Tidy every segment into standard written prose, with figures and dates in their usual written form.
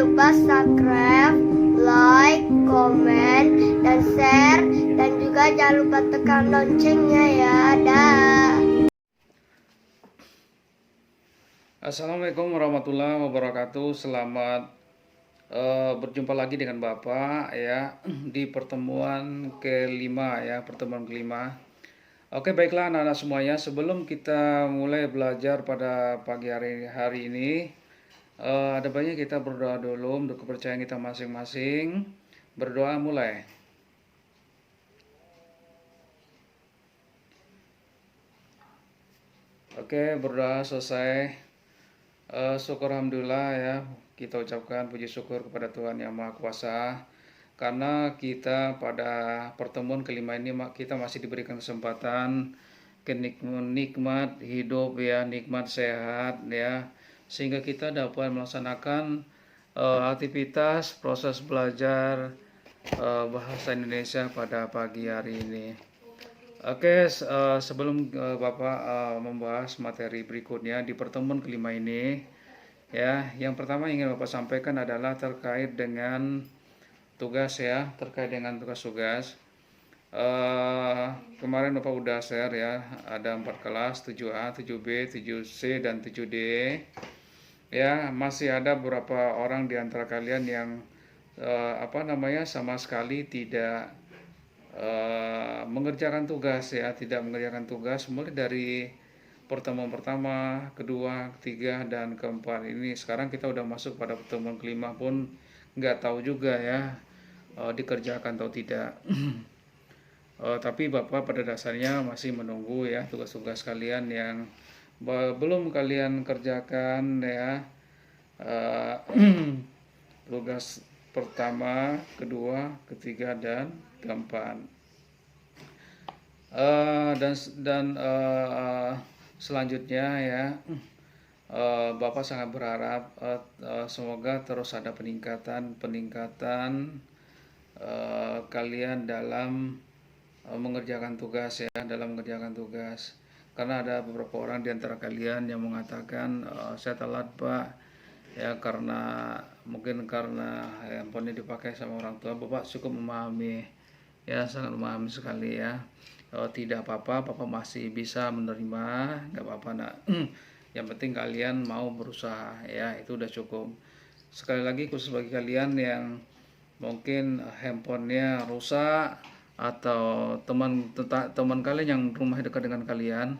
lupa subscribe, like, komen, dan share. Dan juga jangan lupa tekan loncengnya ya. Dah. Assalamualaikum warahmatullahi wabarakatuh. Selamat berjumpa lagi dengan Bapak ya di pertemuan kelima ya, pertemuan kelima. Oke, baiklah anak-anak semuanya, sebelum kita mulai belajar pada pagi hari ini, ada baiknya kita berdoa dulu untuk kepercayaan kita masing-masing. Berdoa mulai. Oke, berdoa selesai. Syukur alhamdulillah ya, kita ucapkan puji syukur kepada Tuhan Yang Maha Kuasa karena kita pada pertemuan kelima ini kita masih diberikan kesempatan nikmat hidup ya, nikmat sehat ya, sehingga kita dapat melaksanakan aktivitas proses belajar bahasa Indonesia pada pagi hari ini. Oke, sebelum Bapak membahas materi berikutnya di pertemuan kelima ini, ya, yang pertama yang ingin Bapak sampaikan adalah terkait dengan tugas ya, terkait dengan tugas-tugas. Kemarin Bapak udah share ya, ada 4 kelas, 7A, 7B, 7C, dan 7D. Ya, masih ada beberapa orang di antara kalian yang sama sekali tidak mengerjakan tugas ya, tidak mengerjakan tugas mulai dari pertemuan pertama, kedua, ketiga, dan keempat ini. Sekarang kita udah masuk pada pertemuan kelima pun nggak tahu juga ya dikerjakan atau tidak. Tapi Bapak pada dasarnya masih menunggu ya tugas-tugas kalian yang belum kalian kerjakan ya. Tugas pertama, kedua, ketiga, dan keempat. Selanjutnya ya, Bapak sangat berharap semoga terus ada peningkatan kalian dalam mengerjakan tugas ya, karena ada beberapa orang di antara kalian yang mengatakan saya telat Pak ya, mungkin karena handphonenya dipakai sama orang tua. Bapak cukup memahami ya, sangat memahami sekali ya. Tidak apa-apa, Bapak masih bisa menerima, nggak apa-apa nak. Yang penting kalian mau berusaha ya, itu udah cukup. Sekali lagi khusus bagi kalian yang mungkin handphonenya rusak atau teman kalian yang rumahnya dekat dengan kalian,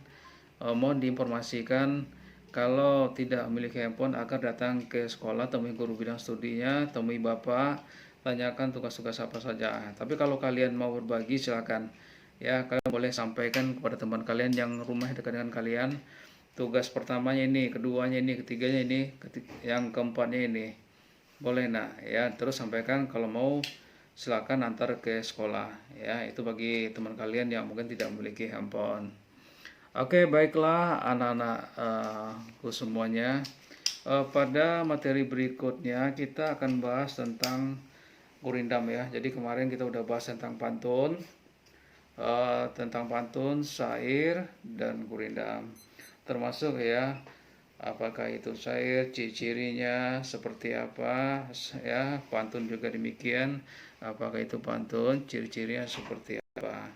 mohon diinformasikan kalau tidak memiliki handphone agar datang ke sekolah, temui guru bidang studinya, temui Bapak, tanyakan tugas-tugas apa saja. Tapi kalau kalian mau berbagi silakan ya, kalian boleh sampaikan kepada teman kalian yang rumahnya dekat dengan kalian. Tugas pertamanya ini, keduanya ini, ketiganya ini, yang keempatnya ini. Boleh nak ya, terus sampaikan kalau mau silakan antar ke sekolah ya. Itu bagi teman kalian yang mungkin tidak memiliki handphone. Oke, baiklah anak-anak semuanya. Pada materi berikutnya kita akan bahas tentang gurindam ya. Jadi kemarin kita udah bahas tentang pantun, syair, dan gurindam. Termasuk ya, apakah itu syair, ciri-cirinya seperti apa ya, pantun juga demikian. Apakah itu pantun, ciri-cirinya seperti apa.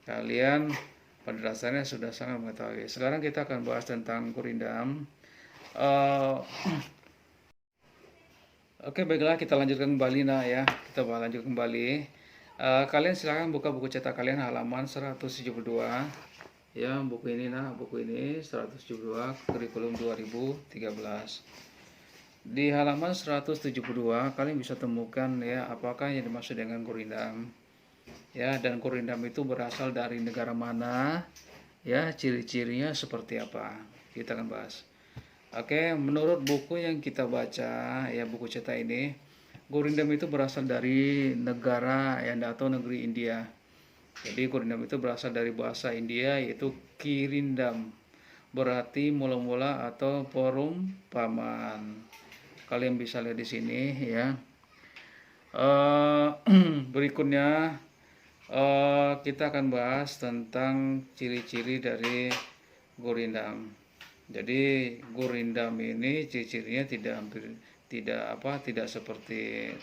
Kalian pada dasarnya sudah sangat mengetahui. Sekarang kita akan bahas tentang gurindam. Oke, baiklah kita lanjutkan kembali nah ya. Kita lanjutkan kembali. Kalian silakan buka buku cetak kalian halaman 172. Ya, buku ini 172 kurikulum 2013. Di halaman 172 kalian bisa temukan ya apakah yang dimaksud dengan gurindam. Ya, dan gurindam itu berasal dari negara mana? Ya, ciri-cirinya seperti apa? Kita akan bahas. Oke, menurut buku yang kita baca, ya buku cetak ini, gurindam itu berasal dari negara atau negeri India. Jadi gurindam itu berasal dari bahasa India yaitu kirindam, berarti mula-mula atau perumpamaan. Kalian bisa lihat di sini ya. Berikutnya kita akan bahas tentang ciri-ciri dari gurindam. Jadi gurindam ini ciri-cirinya tidak seperti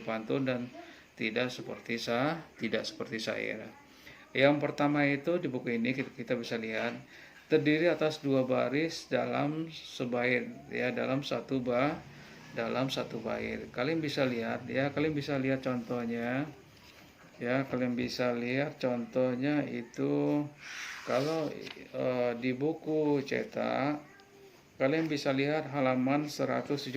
pantun dan tidak seperti syair. Yang pertama itu di buku ini kita bisa lihat terdiri atas 2 baris dalam sebait, ya, dalam satu bait. Kalian bisa lihat contohnya, ya, kalian bisa lihat contohnya itu kalau di buku cetak kalian bisa lihat halaman 175.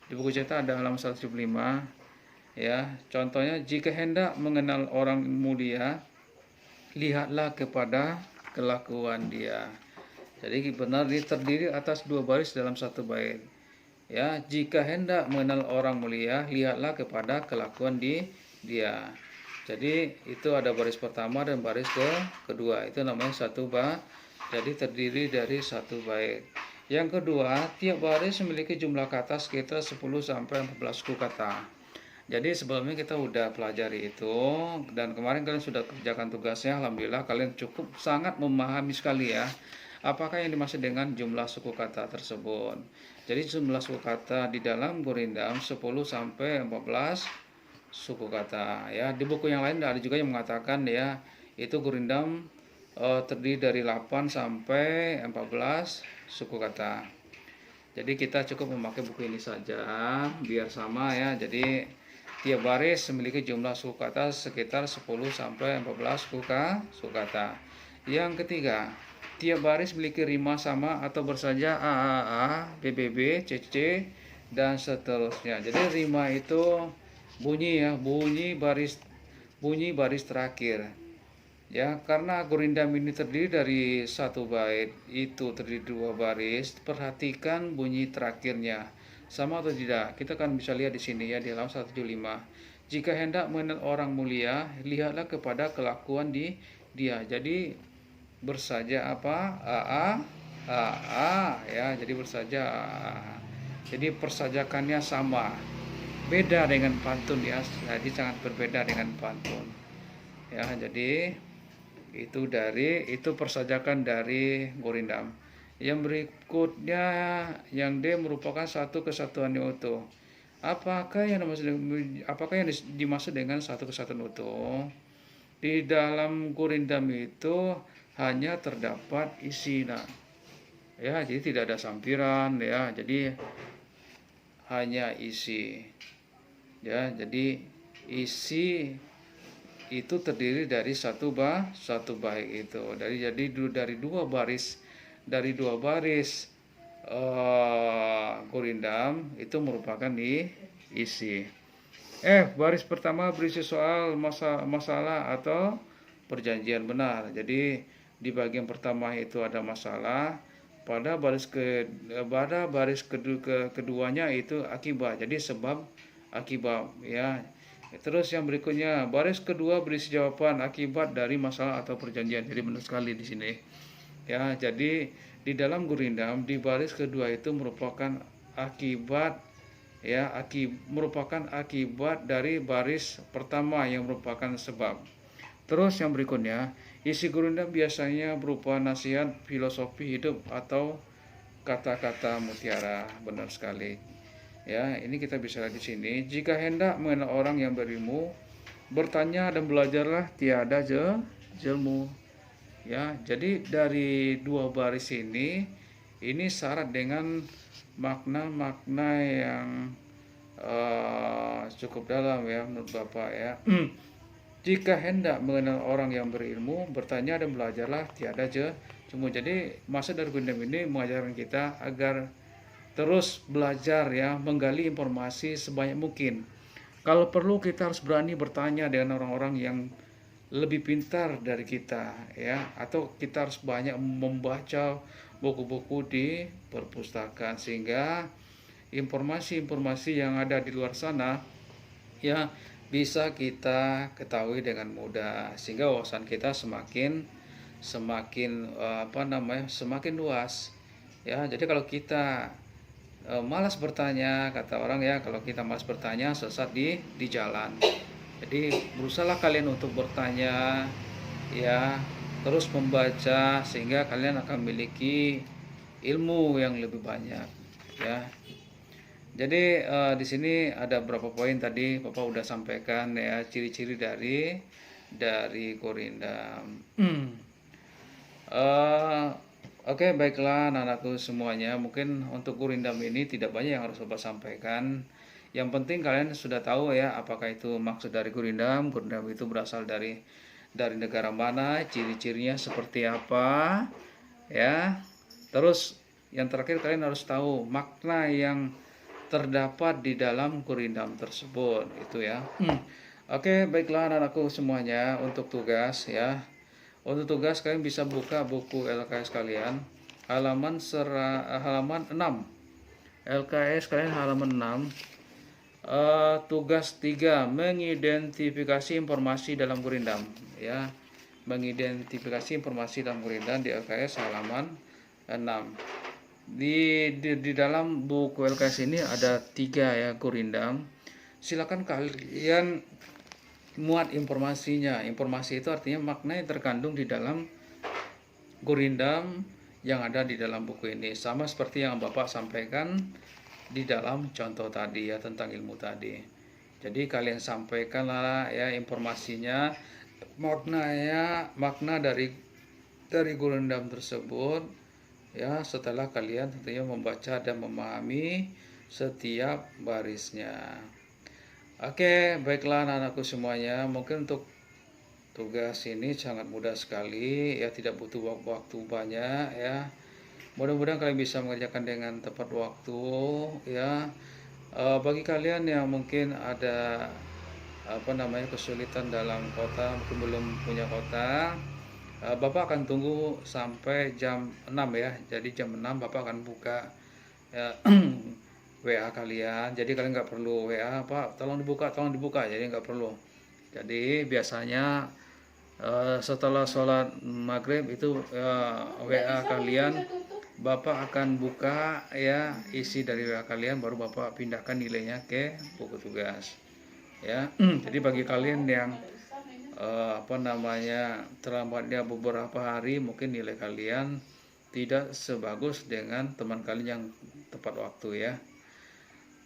Di buku cetak ada halaman 175. Ya, contohnya, jika hendak mengenal orang mulia, lihatlah kepada kelakuan dia. Jadi benar ini terdiri atas 2 baris dalam satu bait. Ya, jika hendak mengenal orang mulia, lihatlah kepada kelakuan dia. Jadi itu ada baris pertama dan baris kedua. Itu namanya satu bait. Jadi terdiri dari satu bait. Yang kedua, tiap baris memiliki jumlah kata sekitar 10 sampai 14 suku kata. Jadi sebelumnya kita udah pelajari itu, dan kemarin kalian sudah kerjakan tugasnya. Alhamdulillah kalian cukup sangat memahami sekali ya apakah yang dimaksud dengan jumlah suku kata tersebut. Jadi jumlah suku kata di dalam gurindam 10 sampai 14 suku kata ya. Di buku yang lain ada juga yang mengatakan ya itu gurindam terdiri dari 8 sampai 14 suku kata. Jadi kita cukup memakai buku ini saja biar sama ya. Jadi tiap baris memiliki jumlah suku kata sekitar 10 sampai 14 suku kata. Yang ketiga, tiap baris memiliki rima sama atau bersaja a a a, b b b, c c dan seterusnya. Jadi rima itu bunyi ya, bunyi baris terakhir. Ya, karena gurindam ini terdiri dari satu bait, itu terdiri 2 baris, perhatikan bunyi terakhirnya. Sama atau tidak? Kita kan bisa lihat di sini ya di halaman 175. Jika hendak mengenal orang mulia, lihatlah kepada kelakuan dia. Jadi bersaja apa? A ya. Jadi bersaja a. Jadi persajakannya sama. Beda dengan pantun ya. Jadi sangat berbeda dengan pantun. Ya, jadi itu persajakan dari gurindam. Yang berikutnya yang D merupakan satu kesatuan yang utuh. Apakah yang dimaksud dengan satu kesatuan utuh? Di dalam gurindam itu hanya terdapat isi. Ya, jadi tidak ada sampiran ya. Jadi hanya isi. Ya, jadi isi itu terdiri dari satu bait itu. Dari dua baris gurindam itu merupakan isi. Baris pertama berisi soal masalah atau perjanjian benar. Jadi di bagian pertama itu ada masalah, pada baris keduanya itu akibat. Jadi sebab akibat ya. Terus yang berikutnya baris kedua berisi jawaban akibat dari masalah atau perjanjian. Jadi benar sekali di sini. Ya, jadi di dalam gurindam di baris kedua itu merupakan akibat ya, merupakan akibat dari baris pertama yang merupakan sebab. Terus yang berikutnya, isi gurindam biasanya berupa nasihat filosofi hidup atau kata-kata mutiara. Benar sekali. Ya, ini kita bisa lihat di sini. Jika hendak mengenal orang yang berilmu, bertanya dan belajarlah, tiada jelmu. Ya, jadi dari 2 baris ini syarat dengan makna-makna yang cukup dalam ya menurut Bapak ya. Jika hendak mengenal orang yang berilmu, bertanya dan belajarlah, tiada jelmu. Jadi maksud dari gurindam ini mengajarkan kita agar terus belajar ya, menggali informasi sebanyak mungkin. Kalau perlu kita harus berani bertanya dengan orang-orang yang lebih pintar dari kita ya, atau kita harus banyak membaca buku-buku di perpustakaan sehingga informasi-informasi yang ada di luar sana ya bisa kita ketahui dengan mudah, sehingga wawasan kita semakin luas ya. Jadi kalau kita malas bertanya, kata orang ya, kalau kita malas bertanya sesat di jalan. Jadi berusahalah kalian untuk bertanya ya, terus membaca sehingga kalian akan memiliki ilmu yang lebih banyak ya. Jadi di sini ada beberapa poin tadi Bapak udah sampaikan ya, ciri-ciri dari gurindam. Eh, Oke, baiklah anak-anakku semuanya. Mungkin untuk gurindam ini tidak banyak yang harus Bapak sampaikan. Yang penting kalian sudah tahu ya apakah itu maksud dari gurindam. Gurindam itu berasal dari negara mana, ciri-cirinya seperti apa, ya. Terus yang terakhir kalian harus tahu makna yang terdapat di dalam gurindam tersebut, itu ya. Oke, baiklah anak-anakku semuanya, untuk tugas ya. Untuk tugas kalian bisa buka buku LKS kalian halaman 6. LKS kalian halaman 6. Tugas 3, mengidentifikasi informasi dalam gurindam ya. Mengidentifikasi informasi dalam gurindam di LKS halaman 6. Di dalam buku LKS ini ada 3 ya gurindam. Silakan kalian muat informasinya. Informasi itu artinya makna yang terkandung di dalam gurindam yang ada di dalam buku ini, sama seperti yang Bapak sampaikan di dalam contoh tadi ya, tentang ilmu tadi. Jadi kalian sampaikanlah ya informasinya, makna dari gurindam tersebut ya, setelah kalian tentunya membaca dan memahami setiap barisnya. Oke, baiklah anak-anakku semuanya, mungkin untuk tugas ini sangat mudah sekali ya, tidak butuh waktu banyak ya. Mudah-mudahan kalian bisa mengerjakan dengan tepat waktu ya. Bagi kalian yang mungkin ada kesulitan dalam kota, mungkin belum punya kota, Bapak akan tunggu sampai jam 6 ya. Jadi jam 6 Bapak akan buka ya, WA kalian. Jadi kalian nggak perlu WA, Pak tolong dibuka, jadi nggak perlu. Jadi biasanya setelah sholat maghrib itu WA kalian Bapak akan buka ya, isi dari WA kalian, baru Bapak pindahkan nilainya ke buku tugas ya. Jadi bagi kalian yang terlambatnya beberapa hari, mungkin nilai kalian tidak sebagus dengan teman kalian yang tepat waktu ya.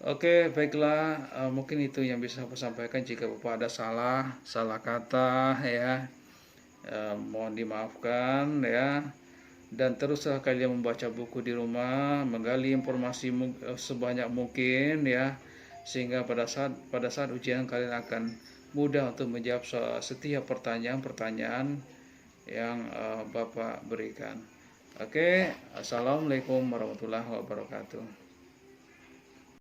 Oke, baiklah, mungkin itu yang bisa aku sampaikan. Jika Bapak ada salah kata ya, mohon dimaafkan ya. Dan teruslah kalian membaca buku di rumah, menggali informasi sebanyak mungkin ya, sehingga pada saat ujian kalian akan mudah untuk menjawab setiap pertanyaan yang Bapak berikan. Oke, assalamualaikum warahmatullahi wabarakatuh.